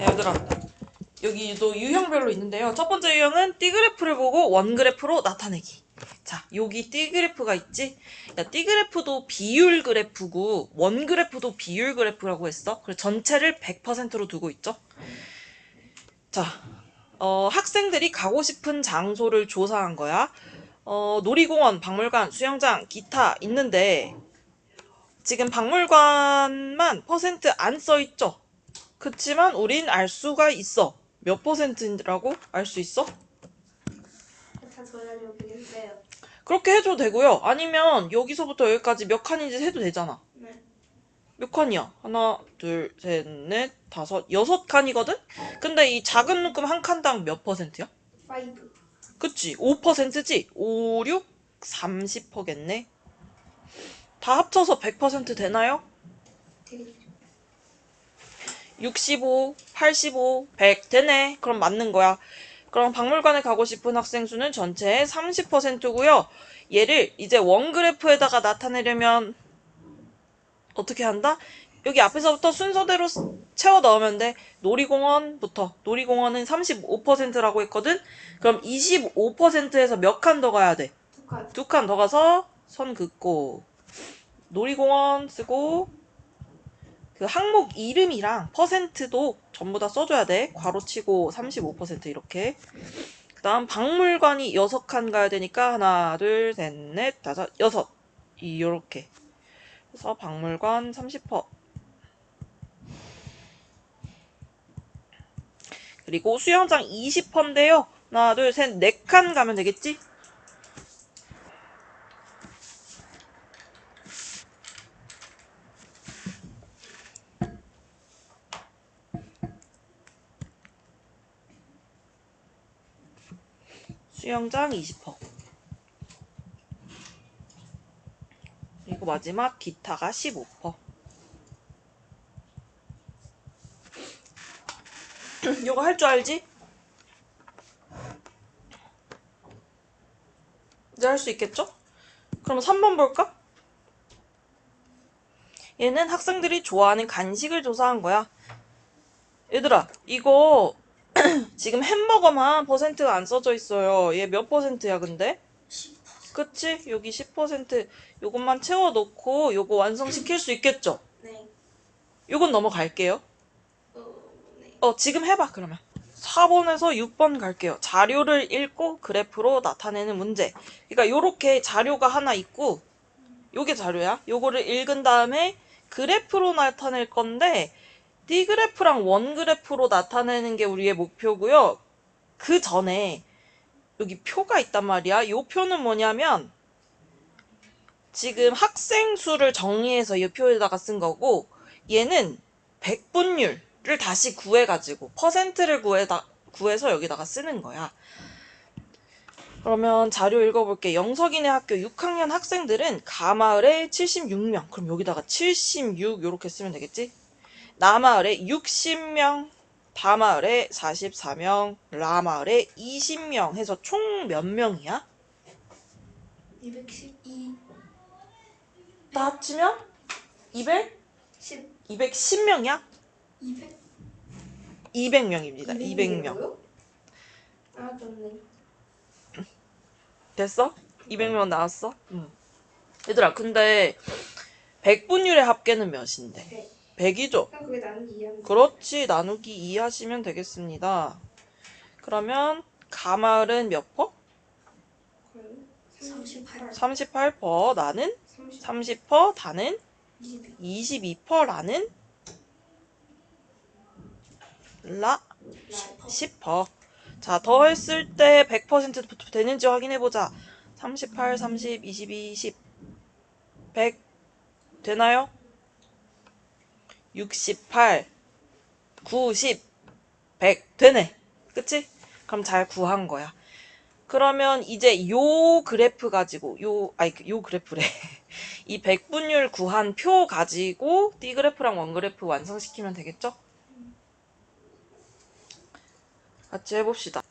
얘들아, 여기도 유형별로 있는데요. 첫 번째 유형은 띠그래프를 보고 원그래프로 나타내기. 자, 여기 띠그래프가 있지? 야, 띠그래프도 비율 그래프고 원그래프도 비율 그래프라고 했어. 그래서 전체를 100%로 두고 있죠. 자, 학생들이 가고 싶은 장소를 조사한 거야. 놀이공원, 박물관, 수영장, 기타 있는데 지금 박물관만 퍼센트 안 써있죠? 그치만 우린 알 수가 있어. 몇 퍼센트라고 알 수 있어? 다 저희가 되겠어요. 그렇게 해줘도 되고요. 아니면 여기서부터 여기까지 몇 칸인지 해도 되잖아. 네. 몇 칸이야? 하나, 둘, 셋, 넷, 다섯, 6칸이거든? 근데 이 작은 묶음 한 칸당 몇 퍼센트야? 5. 그치? 5%지? 5, 6, 30%겠네. 다 합쳐서 100% 되나요? 되겠죠. 65, 85, 100 되네. 그럼 맞는 거야. 그럼 박물관에 가고 싶은 학생 수는 전체의 30%고요. 얘를 이제 원그래프에다가 나타내려면 어떻게 한다? 여기 앞에서부터 순서대로 채워 넣으면 돼. 놀이공원부터. 놀이공원은 35%라고 했거든? 그럼 25%에서 몇 칸 더 가야 돼? 2칸. 2칸 더 가서 선 긋고 놀이공원 쓰고 그 항목 이름이랑 퍼센트도 전부 다 써줘야 돼. 괄호치고 35% 이렇게. 그 다음 박물관이 6칸 가야 되니까 하나, 둘, 셋, 넷, 다섯, 여섯. 이렇게. 그래서 박물관 30%. 그리고 수영장 20%인데요. 하나, 둘, 셋, 4칸 가면 되겠지? 수영장 20%. 그리고 마지막 기타가 15%. 이거 할 줄 알지? 이제 할 수 있겠죠? 그럼 3번 볼까? 얘는 학생들이 좋아하는 간식을 조사한 거야. 얘들아, 이거 지금 햄버거만 퍼센트가 안 써져 있어요. 얘 몇 퍼센트야, 근데? 10%. 그치? 여기 10% 요것만 채워놓고 요거 완성시킬 수 있겠죠? 네. 요건 넘어갈게요. 네. 지금 해봐, 그러면. 4번에서 6번 갈게요. 자료를 읽고 그래프로 나타내는 문제. 그러니까 요렇게 자료가 하나 있고 요게 자료야. 요거를 읽은 다음에 그래프로 나타낼 건데 D그래프랑 원그래프로 나타내는 게 우리의 목표고요. 그 전에 여기 표가 있단 말이야. 요 표는 뭐냐면 지금 학생 수를 정리해서 이 표에다가 쓴 거고 얘는 백분율을 다시 구해가지고 퍼센트를 구해서 여기다가 쓰는 거야. 그러면 자료 읽어볼게. 영석이네 학교 6학년 학생들은 가마을에 76명. 그럼 여기다가 76 이렇게 쓰면 되겠지? 나마을에 60명, 다마을에 44명, 라마을에 20명 해서 총 몇 명이야? 212. 다 합치면 200? 10. 210명이야? 200. 200명입니다. 200명. 뭐요? 아, 좋네. 됐어? 200명 나왔어? 응. 얘들아, 근데 100분율의 합계는 몇인데? 네. 100이죠? 그럼 그게 나누기 2하면 그렇지. 나누기 2 하시면 되겠습니다. 그러면 가마을은 몇 퍼? 38. 38%. 나는 30%. 다는 22%라는 라 10%. 자, 더했을 때 100% 되는지 확인해보자. 38, 30, 22, 10. 100 되나요? 68, 90, 100 되네. 그치? 그럼 잘 구한 거야. 그러면 이제 요 그래프 가지고 요 그래프래. 이 백분율 구한 표 가지고 D그래프랑 원그래프 완성시키면 되겠죠? 같이 해봅시다.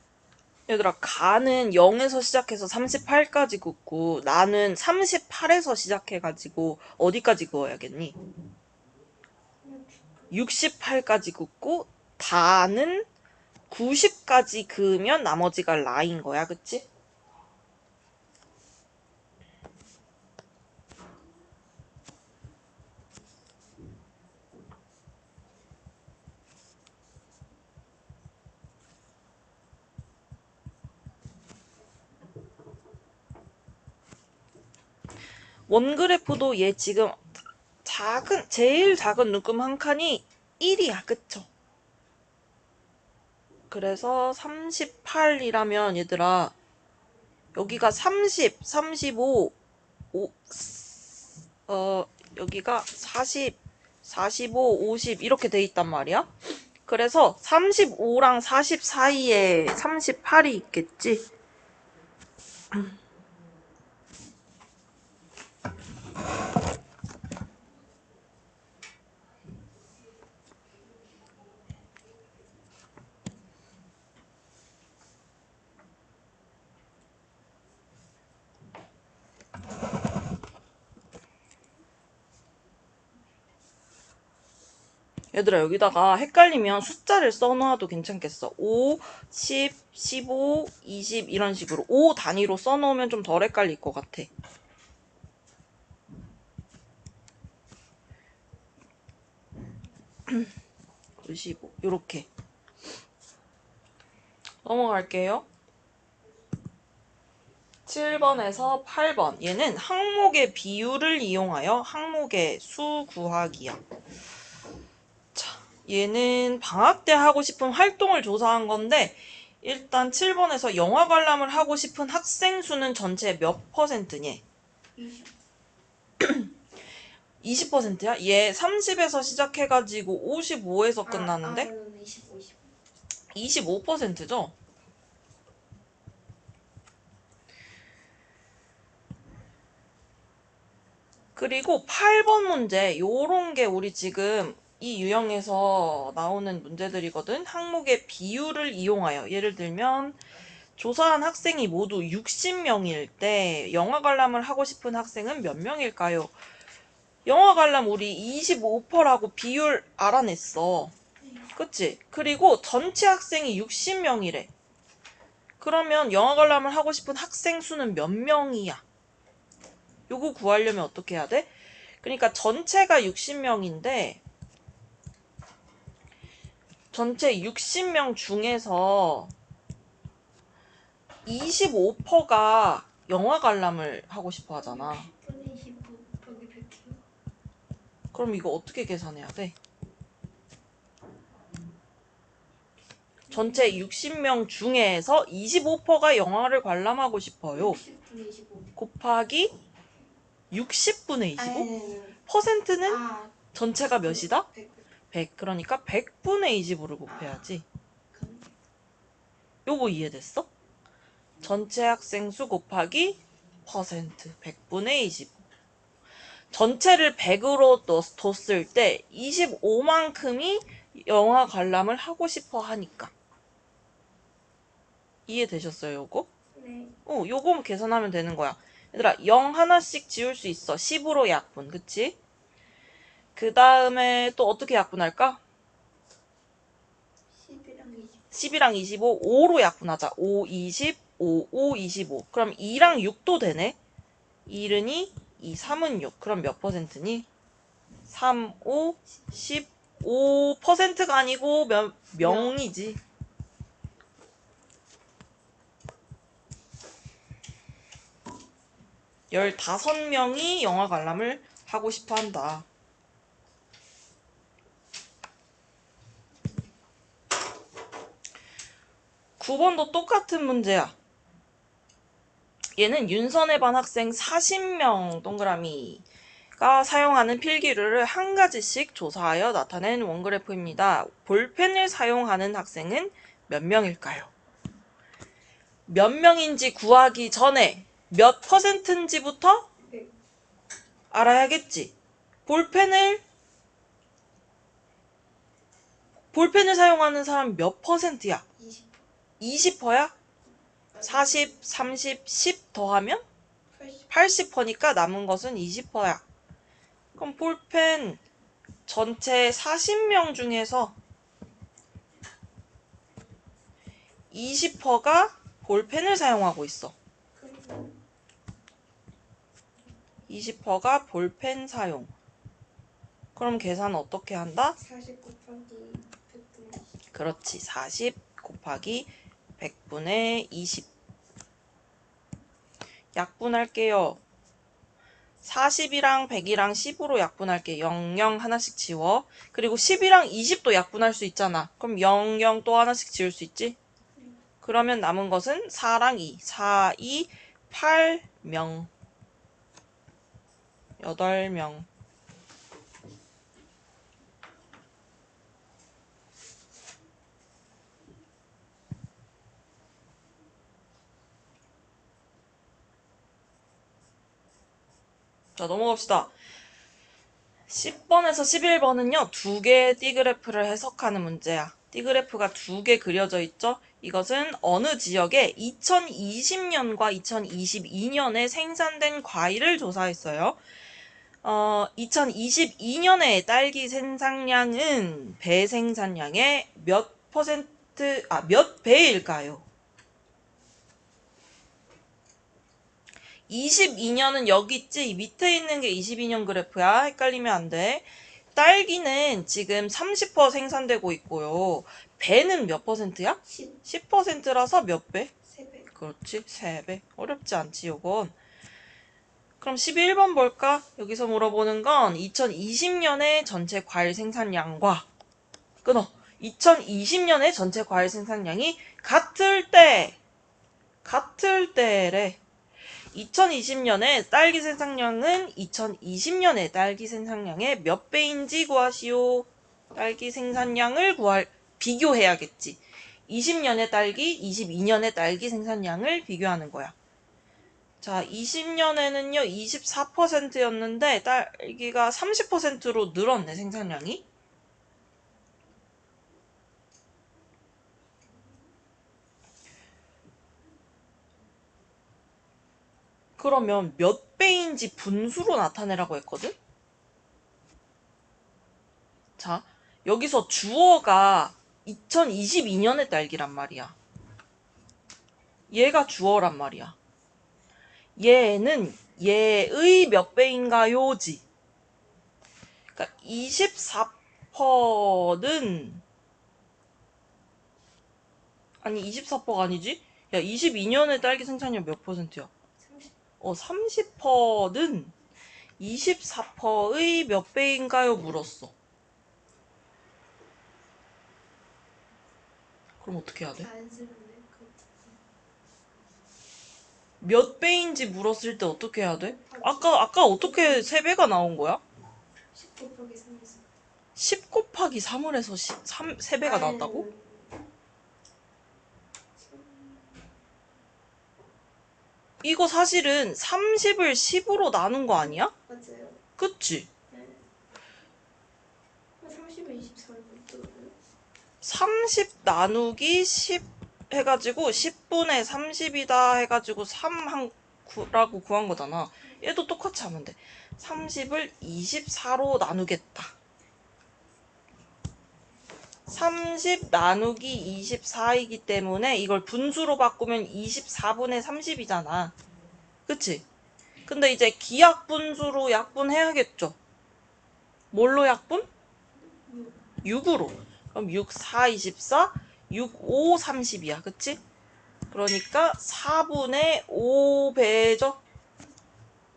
얘들아, 가는 0에서 시작해서 38까지 긋고 나는 38에서 시작해가지고 어디까지 그어야겠니? 68까지 긋고 다는 90까지 그으면 나머지가 라인 거야, 그치? 원그래프도 얘 지금 제일 작은 눈금 한 칸이 1이야, 그쵸? 그래서 38이라면 얘들아, 여기가 30, 35, 여기가 40, 45, 50 이렇게 돼 있단 말이야. 그래서 35랑 40 사이에 38이 있겠지. 얘들아, 여기다가 헷갈리면 숫자를 써놔도 괜찮겠어. 5, 10, 15, 20 이런 식으로 5 단위로 써놓으면 좀 덜 헷갈릴 것 같아. 95 요렇게 넘어갈게요. 7번에서 8번. 얘는 항목의 비율을 이용하여 항목의 수 구하기야. 자, 얘는 방학 때 하고 싶은 활동을 조사한 건데 일단 7번에서 영화 관람을 하고 싶은 학생 수는 전체 몇 %니? 20%야? 얘 30에서 시작해가지고 55에서 끝나는데? 그러네. 25, 25%죠? 그리고 8번 문제, 요런 게 우리 지금 이 유형에서 나오는 문제들이거든. 항목의 비율을 이용하여. 예를 들면 조사한 학생이 모두 60명일 때 영화 관람을 하고 싶은 학생은 몇 명일까요? 영화 관람 우리 25%라고 비율 알아냈어. 그치? 그리고 전체 학생이 60명이래. 그러면 영화 관람을 하고 싶은 학생 수는 몇 명이야? 요거 구하려면 어떻게 해야 돼? 그러니까 전체가 60명인데 전체 60명 중에서 25%가 영화 관람을 하고 싶어 하잖아. 10분의 25 더하기 100이요. 그럼 이거 어떻게 계산해야 돼? 전체 60명 중에서 25%가 영화를 관람하고 싶어요. 60분의 25. 곱하기 60분의 25? 아니. 퍼센트는 아, 전체가 몇이다? 100. 100. 그러니까 100분의 25를 곱해야지. 그럼 요거 이해됐어? 전체 학생 수 곱하기 퍼센트 100분의 25. 전체를 100으로 뒀을 때 25만큼이 영화 관람을 하고 싶어 하니까. 이해되셨어요, 요거? 네. 요거 계산하면 되는 거야. 얘들아, 0 하나씩 지울 수 있어. 10으로 약분, 그치? 그 다음에 또 어떻게 약분할까? 10이랑 20. 10이랑 25, 5로 약분하자. 5, 20, 5, 5, 25. 그럼 2랑 6도 되네? 1은 2, 2, 3은 6. 그럼 몇 %니? 3, 5, 15%가 아니고 명이지. 명. 15명이 영화 관람을 하고 싶어 한다. 9번도 똑같은 문제야. 얘는 윤선의 반 학생 40명 동그라미가 사용하는 필기류를 한 가지씩 조사하여 나타낸 원그래프입니다. 볼펜을 사용하는 학생은 몇 명일까요? 몇 명인지 구하기 전에 몇 %인지부터 100. 알아야겠지. 볼펜을 사용하는 사람 몇 %야? 20. 20%야? 40, 30, 10 더하면 80. 80%니까 남은 것은 20%야. 그럼 볼펜 전체 40명 중에서 20%가 볼펜을 사용하고 있어. 20%가 볼펜 사용. 그럼 계산 어떻게 한다? 40 곱하기 100분의 20. 그렇지. 40 곱하기 100분의 20. 약분할게요. 40이랑 100이랑 10으로 약분할게. 0, 0 하나씩 지워. 그리고 10이랑 20도 약분할 수 있잖아. 그럼 0, 0 또 하나씩 지울 수 있지? 그러면 남은 것은 4랑 2. 4, 2, 8명. 8명. 자, 넘어갑시다. 10번에서 11번은요, 두 개의 띠그래프를 해석하는 문제야. 띠그래프가 두 개 그려져 있죠? 이것은 어느 지역에 2020년과 2022년에 생산된 과일을 조사했어요. 2022년에 딸기 생산량은 배 생산량의 몇 배일까요? 22년은 여기 있지? 밑에 있는 게 22년 그래프야. 헷갈리면 안 돼. 딸기는 지금 30% 생산되고 있고요. 배는 몇 퍼센트야? 10. 10%라서 몇 배? 3배. 그렇지, 3배. 어렵지 않지, 요건. 그럼 11번 볼까? 여기서 물어보는 건 2020년의 전체 과일 생산량과 끊어. 2020년의 전체 과일 생산량이 같을 때래. 2020년에 딸기 생산량은 2020년의 딸기 생산량의 몇 배인지 구하시오. 딸기 생산량을 비교해야겠지. 20년의 딸기, 22년의 딸기 생산량을 비교하는 거야. 자, 20년에는요, 24%였는데, 딸기가 30%로 늘었네, 생산량이. 그러면 몇 배인지 분수로 나타내라고 했거든? 자, 여기서 주어가 2022년의 딸기란 말이야. 얘가 주어란 말이야. 얘는 얘의 몇 배인가요지. 그러니까 24%는 아니 24%가 아니지? 야, 22년의 딸기 생산량 몇 퍼센트야? 30. 30%는 24%의 몇 배인가요? 물었어. 그럼 어떻게 해야 돼? 자연스럽네. 몇 배인지 물었을 때 어떻게 해야 돼? 아까 어떻게 3배가 나온 거야? 10 곱하기 3에서. 10 곱하기 3을 해서 3배가 나왔다고? 이거 사실은 30을 10으로 나눈 거 아니야? 맞아요. 그치? 네. 30에 24를 못 30 나누기 10 해가지고 10분의 30이다 해가지고 3라고 구한 거잖아. 얘도 똑같이 하면 돼. 30을 24로 나누겠다. 30 나누기 24이기 때문에 이걸 분수로 바꾸면 24분의 30이잖아. 그치? 근데 이제 기약 분수로 약분해야겠죠? 뭘로 약분? 6으로. 그럼 6, 4, 24, 6, 5, 30이야. 그치? 그러니까 4분의 5배죠?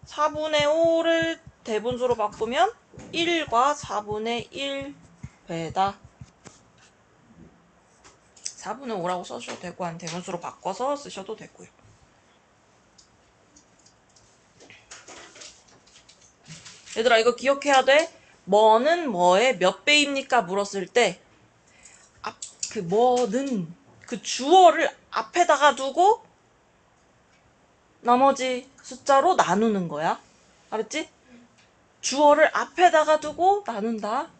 4분의 5를 대분수로 바꾸면 1과 4분의 1배다. 4분의 5라고 써주셔도 되고 아니면 대분수로 바꿔서 쓰셔도 되고요. 얘들아 이거 기억해야 돼. 뭐는 뭐의 몇 배입니까? 물었을 때 그 뭐는 그 주어를 앞에다가 두고 나머지 숫자로 나누는 거야. 알았지? 주어를 앞에다가 두고 나눈다.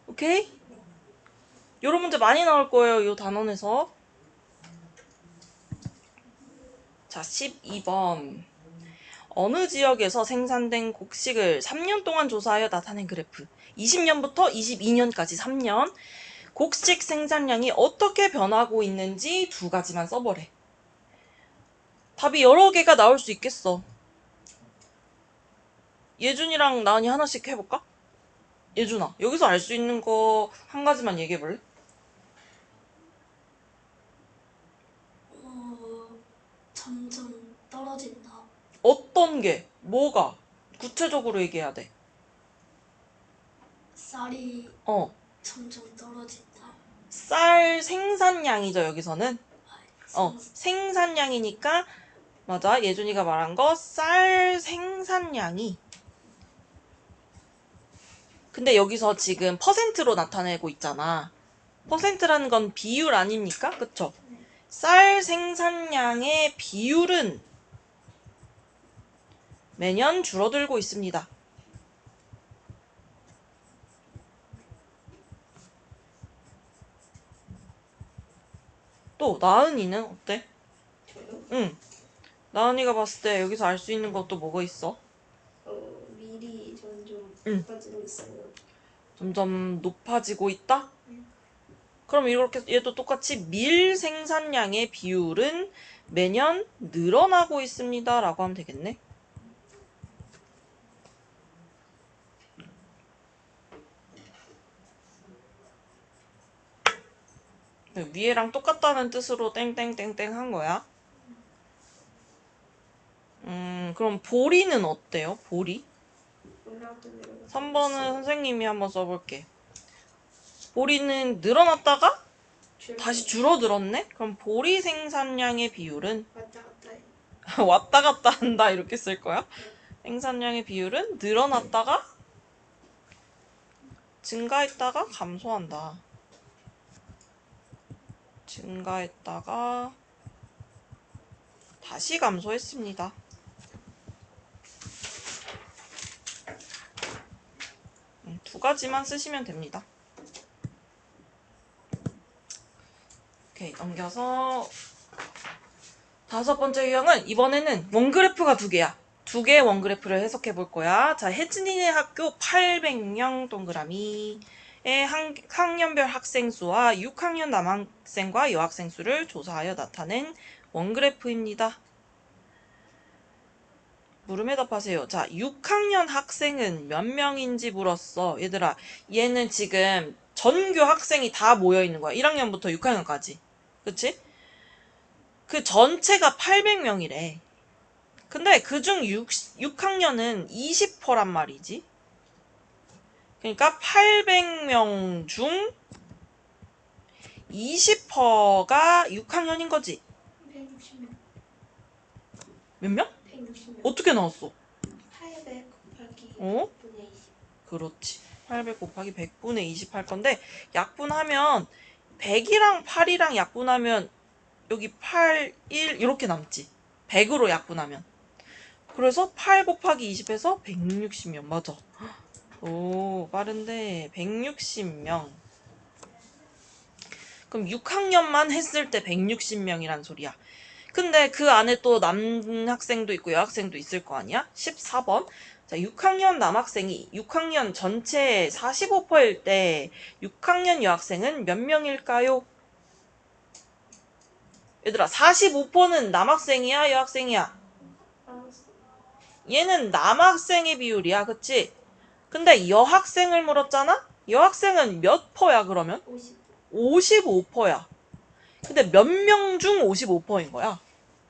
오케이? 요런 문제 많이 나올 거예요. 요 단원에서. 자, 12번. 어느 지역에서 생산된 곡식을 3년 동안 조사하여 나타낸 그래프. 20년부터 22년까지 3년. 곡식 생산량이 어떻게 변하고 있는지 두 가지만 써보래. 답이 여러 개가 나올 수 있겠어. 예준이랑 나은이 하나씩 해볼까? 예준아, 여기서 알 수 있는 거 한 가지만 얘기해볼래? 점점 떨어진다. 어떤 게? 뭐가? 구체적으로 얘기해야 돼. 쌀이 어, 점점 떨어진다. 쌀 생산량이죠, 여기서는. 생산량이니까, 맞아, 예준이가 말한 거, 쌀 생산량이. 근데 여기서 지금 퍼센트로 나타내고 있잖아. 퍼센트라는 건 비율 아닙니까? 그쵸? 쌀 생산량의 비율은 매년 줄어들고 있습니다. 또 나은이는 어때? 저요? 응. 나은이가 봤을 때 여기서 알 수 있는 것도 뭐가 있어? 밀이 점점 응. 높아지고 있어요. 점점 높아지고 있다? 그럼 이렇게 얘도 똑같이 밀 생산량의 비율은 매년 늘어나고 있습니다. 라고 하면 되겠네. 위에랑 똑같다는 뜻으로 땡땡땡땡 한 거야. 그럼 보리는 어때요? 보리? 올라가도 내려가도 3번은 있어요. 선생님이 한번 써볼게. 보리는 늘어났다가 다시 줄어들었네? 그럼 보리 생산량의 비율은 왔다 갔다 해. 왔다 갔다 한다 이렇게 쓸 거야? 생산량의 비율은 늘어났다가 증가했다가 감소한다. 증가했다가 다시 감소했습니다. 두 가지만 쓰시면 됩니다. 오케이, 넘겨서 5번째 유형은 이번에는 원그래프가 2개야. 2개의 원그래프를 해석해 볼 거야. 자, 혜진이네 학교 800명 동그라미의 학년별 학생 수와 6학년 남학생과 여학생 수를 조사하여 나타낸 원그래프입니다. 물음에 답하세요. 자, 6학년 학생은 몇 명인지 물었어. 얘들아, 얘는 지금 전교 학생이 다 모여 있는 거야. 1학년부터 6학년까지. 그치? 그 전체가 800명이래. 근데 그중 6학년은 20%란 말이지. 그러니까 800명 중 20%가 6학년인 거지. 160명. 몇 명? 160명. 어떻게 나왔어? 800 곱하기 어? 100분의 20. 그렇지. 800 곱하기 100분의 20 할 건데 약분하면 100이랑 8이랑 약분하면 여기 8, 1 이렇게 남지. 100으로 약분하면. 그래서 8 곱하기 20에서 160명. 맞아. 오, 빠른데 160명. 그럼 6학년만 했을 때 160명이란 소리야. 근데 그 안에 또 남학생도 있고 여학생도 있을 거 아니야? 14번. 자, 6학년 남학생이 6학년 전체의 45%일 때 6학년 여학생은 몇 명일까요? 얘들아, 45%는 남학생이야, 여학생이야? 알았어. 얘는 남학생의 비율이야, 그치? 근데 여학생을 물었잖아? 여학생은 몇 퍼야, 그러면? 50. 55%야. 근데 몇 명 중 55%인 거야?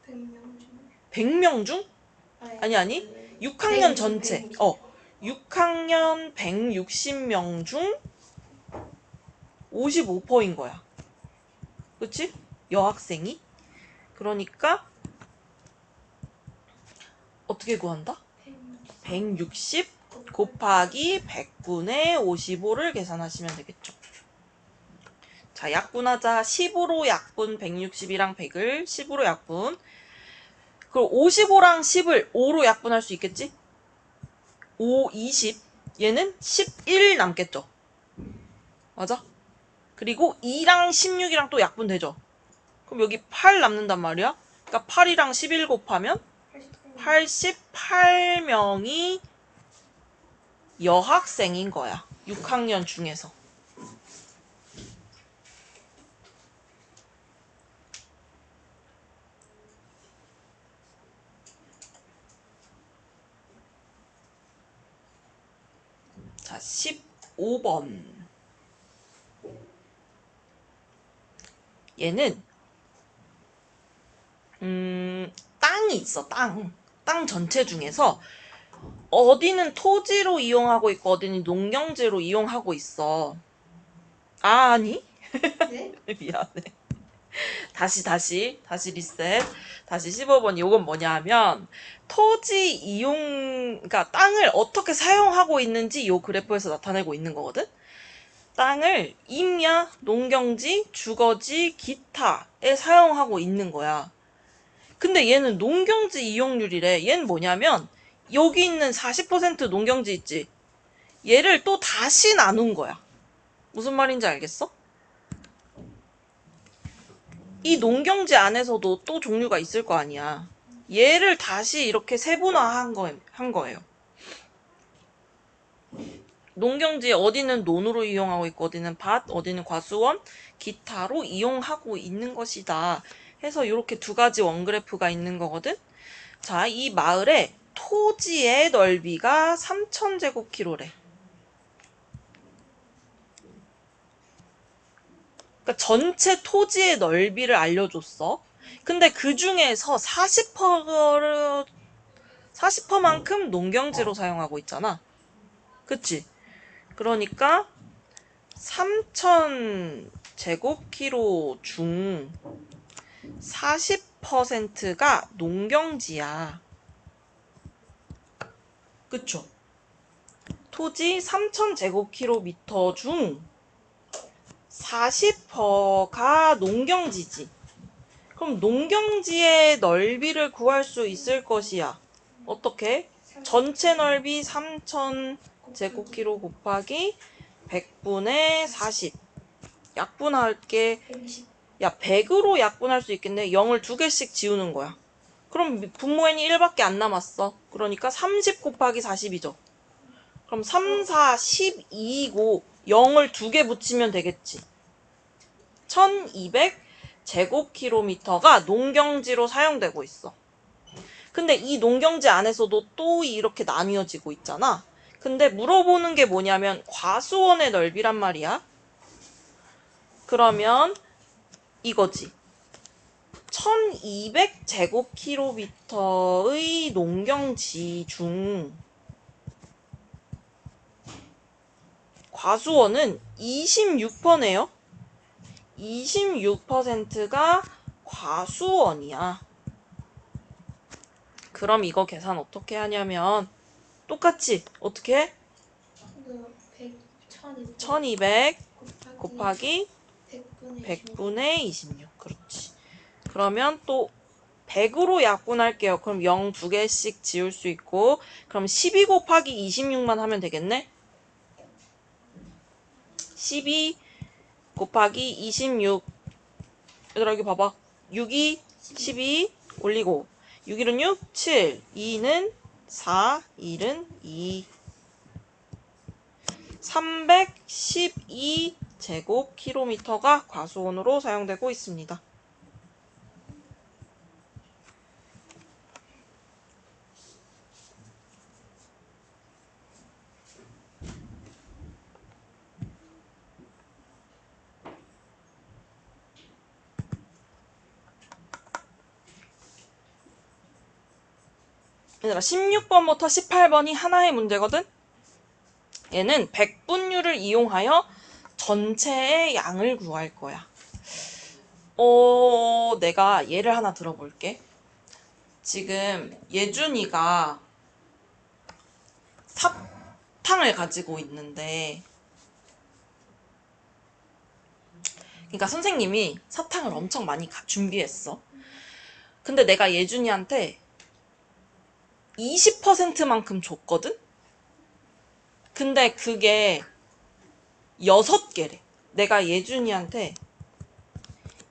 100명 중. 100명 중? 아니. 6학년 전체. 6학년 160명 중 55%인 거야. 그치? 여학생이. 그러니까 어떻게 구한다? 160 곱하기 100분의 55를 계산하시면 되겠죠. 자, 약분하자. 10으로 약분 160이랑 100을 10으로 약분. 그럼 55랑 10을 5로 약분할 수 있겠지? 5, 20. 얘는 11 남겠죠. 맞아? 그리고 2랑 16이랑 또 약분되죠. 그럼 여기 8 남는단 말이야. 그러니까 8이랑 11 곱하면 88명이 여학생인 거야. 6학년 중에서. 5번. 얘는 땅이 있어. 땅 전체 중에서 어디는 토지로 이용하고 있고 어디는 농경지로 이용하고 있어. 아니? 네? 미안해. 다시 리셋. 다시 15번. 요건 뭐냐 하면 토지 이용, 그러니까 땅을 어떻게 사용하고 있는지 요 그래프에서 나타내고 있는 거거든. 땅을 임야, 농경지, 주거지, 기타에 사용하고 있는 거야. 근데 얘는 농경지 이용률이래. 얘는 뭐냐면 여기 있는 40% 농경지 있지? 얘를 또 다시 나눈 거야. 무슨 말인지 알겠어? 이 농경지 안에서도 또 종류가 있을 거 아니야. 얘를 다시 이렇게 세분화한 거예요. 농경지 어디는 논으로 이용하고 있고 어디는 밭, 어디는 과수원, 기타로 이용하고 있는 것이다. 해서 이렇게 두 가지 원그래프가 있는 거거든. 자, 이 마을의 토지의 넓이가 3,000제곱키로래. 그러니까 전체 토지의 넓이를 알려줬어. 근데 그 중에서 40%만큼 농경지로 사용하고 있잖아. 그치? 그러니까 3,000제곱키로 중 40%가 농경지야. 그쵸? 토지 3,000제곱킬로미터 중 40%가 농경지지. 그럼 농경지의 넓이를 구할 수 있을 것이야. 어떻게? 전체 넓이 3,000제곱키로 곱하기 100분의 40. 약분할게. 120. 야, 100으로 약분할 수 있겠네. 0을 2개씩 지우는 거야. 그럼 분모에는 1밖에 안 남았어. 그러니까 30 곱하기 40이죠. 그럼 3, 4, 12고 0을 2개 붙이면 되겠지. 1200제곱킬로미터가 농경지로 사용되고 있어. 근데 이 농경지 안에서도 또 이렇게 나뉘어지고 있잖아. 근데 물어보는 게 뭐냐면 과수원의 넓이란 말이야. 그러면 이거지. 1200제곱킬로미터의 농경지 중 과수원은 26%네요. 26%가 과수원이야. 그럼 이거 계산 어떻게 하냐면 똑같이 어떻게 해? 1200 곱하기 100분의 26. 그렇지. 그러면 또 100으로 약분할게요. 그럼 0 2개씩 지울 수 있고 그럼 12 곱하기 26만 하면 되겠네? 12 곱하기 26. 얘들아 여기 봐봐. 6이 12 올리고 6일은 6, 7, 2는 4, 1은 2. 312제곱킬로미터가 과수원으로 사용되고 있습니다. 얘들아 16번부터 18번이 하나의 문제거든? 얘는 백분율을 이용하여 전체의 양을 구할 거야. 내가 예를 하나 들어볼게. 지금 예준이가 사탕을 가지고 있는데 그러니까 선생님이 사탕을 엄청 많이 준비했어. 근데 내가 예준이한테 20%만큼 줬거든? 근데 그게 6개래. 내가 예준이한테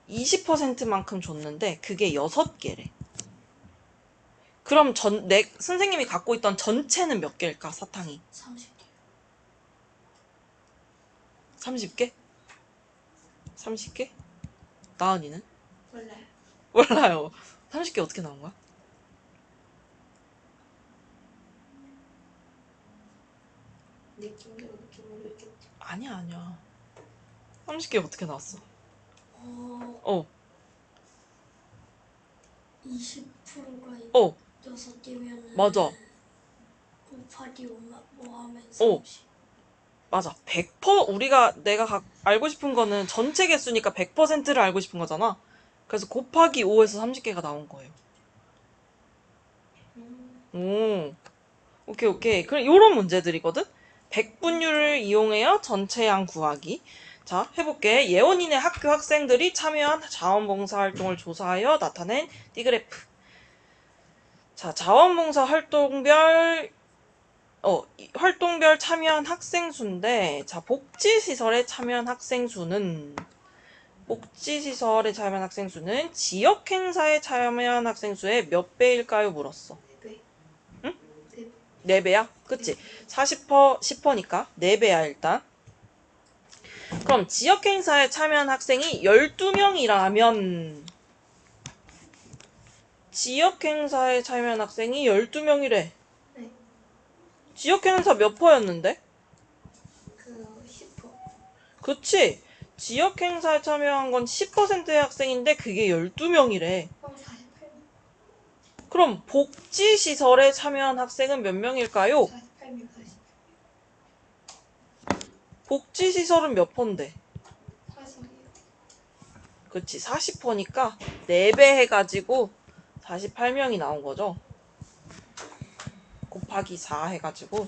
20%만큼 줬는데 그게 6개래. 그럼 선생님이 갖고 있던 전체는 몇 개일까, 사탕이? 30개. 30개? 30개? 나은이는? 몰라요. 몰라요. 30개 어떻게 나온 거야? 느낌대로 느낌 모르겠지. 아니야. 30개 어떻게 나왔어? 어, 어, 20%가 어, 6개면은 맞아. 곱하기 뭐 하면 어. 30. 맞아. 내가 알고 싶은 거는 전체 개수니까 100%를 알고 싶은 거잖아. 그래서 곱하기 5에서 30개가 나온 거예요. 오, 오케이. 그럼 요런 문제들이거든? 백분율을 이용하여 전체 양 구하기. 자, 해볼게. 예원이네 학교 학생들이 참여한 자원봉사 활동을 조사하여 나타낸 D그래프. 자, 자원봉사 활동별 참여한 학생 수인데, 자, 복지시설에 참여한 학생 수는 지역 행사에 참여한 학생 수의 몇 배일까요? 물었어. 4배. 응? 4배. 4배야? 그치? 40%, 10%니까 4배야, 일단. 그럼 지역 행사에 참여한 학생이 12명이라면 지역 행사에 참여한 학생이 12명이래. 네. 지역 행사 몇 퍼였는데? 그 10%. 그치? 지역 행사에 참여한 건 10%의 학생인데 그게 12명이래. 그럼 48명. 그럼 복지시설에 참여한 학생은 몇 명일까요? 48명. 복지시설은 몇 퍼인데? 40이요. 그치, 40%니까 4배 해가지고 48명이 나온 거죠. 곱하기 4 해가지고.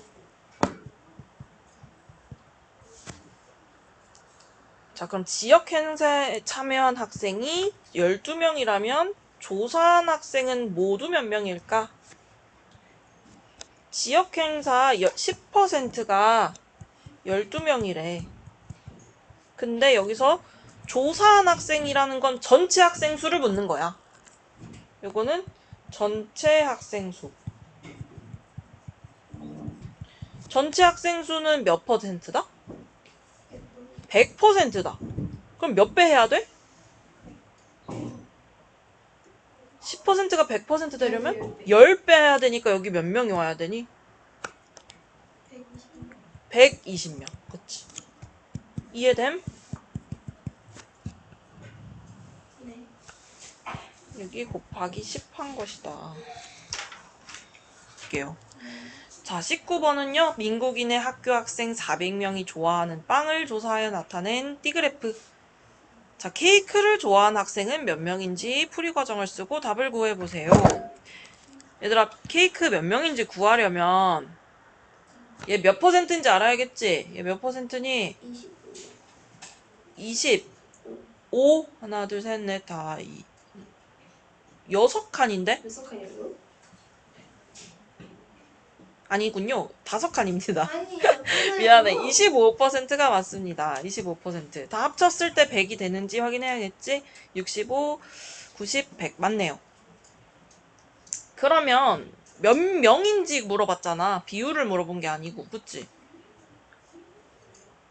자, 그럼 지역 행사에 참여한 학생이 12명이라면 조사한 학생은 모두 몇 명일까? 지역 행사 10%가 12명이래. 근데 여기서 조사한 학생이라는 건 전체 학생 수를 묻는 거야. 요거는 전체 학생 수. 전체 학생 수는 몇 퍼센트다? 100%다. 그럼 몇 배 해야 돼? 10%가 100% 되려면 10배 해야 되니까 여기 몇 명이 와야 되니? 120명. 120명. 그치. 이해됨? 네. 여기 곱하기 10 한 것이다. 볼게요. 자, 19번은요. 민국인의 학교 학생 400명이 좋아하는 빵을 조사하여 나타낸 D그래프. 자, 케이크를 좋아하는 학생은 몇 명인지 풀이 과정을 쓰고 답을 구해보세요. 얘들아, 케이크 몇 명인지 구하려면 얘 몇 퍼센트인지 알아야겠지? 얘 몇 퍼센트니? 25. 25. 하나, 둘, 셋, 넷, 다, 6칸인데? 몇 석하냐고요? 아니군요. 5칸입니다. 아니, 맞잖아요. 미안해. 25%가 맞습니다. 25%. 다 합쳤을 때 100이 되는지 확인해야겠지? 65, 90, 100. 맞네요. 그러면 몇 명인지 물어봤잖아. 비율을 물어본 게 아니고. 그치?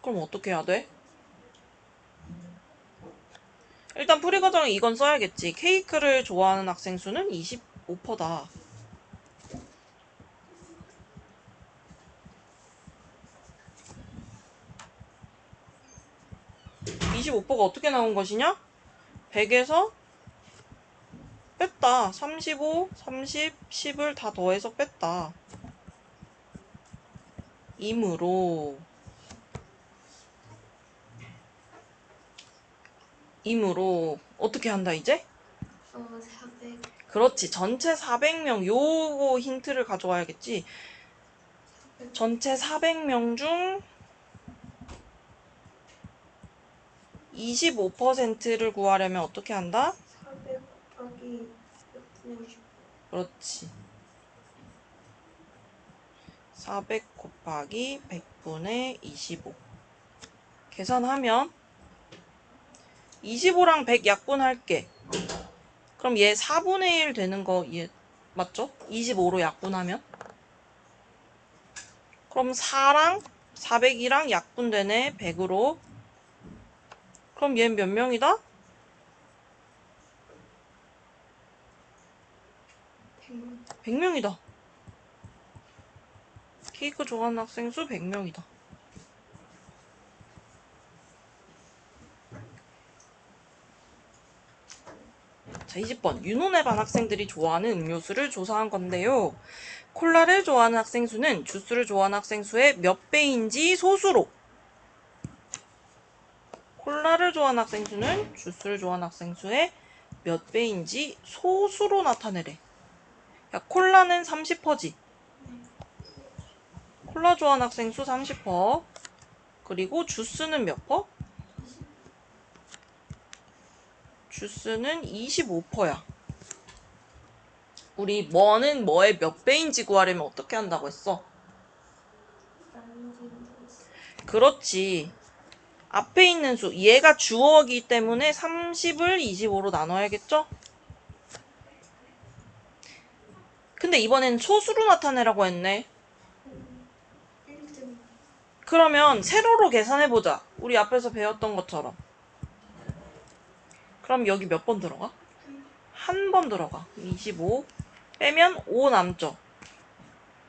그럼 어떻게 해야 돼? 일단 풀이 과정에 이건 써야겠지. 케이크를 좋아하는 학생 수는 25%다. 25%가 어떻게 나온 것이냐? 100에서 뺐다. 35, 30, 10을 다 더해서 뺐다. 이므로 어떻게 한다 이제? 400. 그렇지. 전체 400명 요거 힌트를 가져와야겠지. 전체 400명 중 25%를 구하려면 어떻게 한다? 400 곱하기 160. 그렇지. 400 곱하기 100분의 25. 계산하면 25랑 100 약분할게. 그럼 얘 4분의 1 되는 거 얘 맞죠? 25로 약분하면? 그럼 4랑 400이랑 약분되네. 100으로. 그럼 얘는 몇 명이다? 100명. 100명이다. 케이크 좋아하는 학생 수 100명이다. 자, 20번. 윤혼의 반 학생들이 좋아하는 음료수를 조사한 건데요. 콜라를 좋아하는 학생 수는 주스를 좋아하는 학생 수의 몇 배인지 소수로. 콜라를 좋아하는 학생 수는 주스를 좋아하는 학생 수의 몇 배인지 소수로 나타내래. 야, 콜라는 30%지. 콜라 좋아하는 학생 수 30%. 그리고 주스는 몇 퍼? 주스는 25%야. 우리 뭐는 뭐의 몇 배인지 구하려면 어떻게 한다고 했어? 그렇지. 앞에 있는 수, 얘가 주어이기 때문에 30을 25로 나눠야겠죠? 근데 이번에는 소수로 나타내라고 했네. 1등. 그러면 세로로 계산해보자. 우리 앞에서 배웠던 것처럼. 그럼 여기 몇 번 들어가? 한 번 들어가. 25 빼면 5 남죠.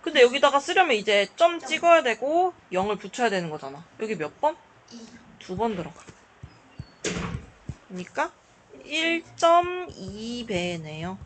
근데 여기다가 쓰려면 이제 점 찍어야 되고 0을 붙여야 되는 거잖아. 여기 몇 번? 2. 2번 들어가. 그러니까 1.2배네요.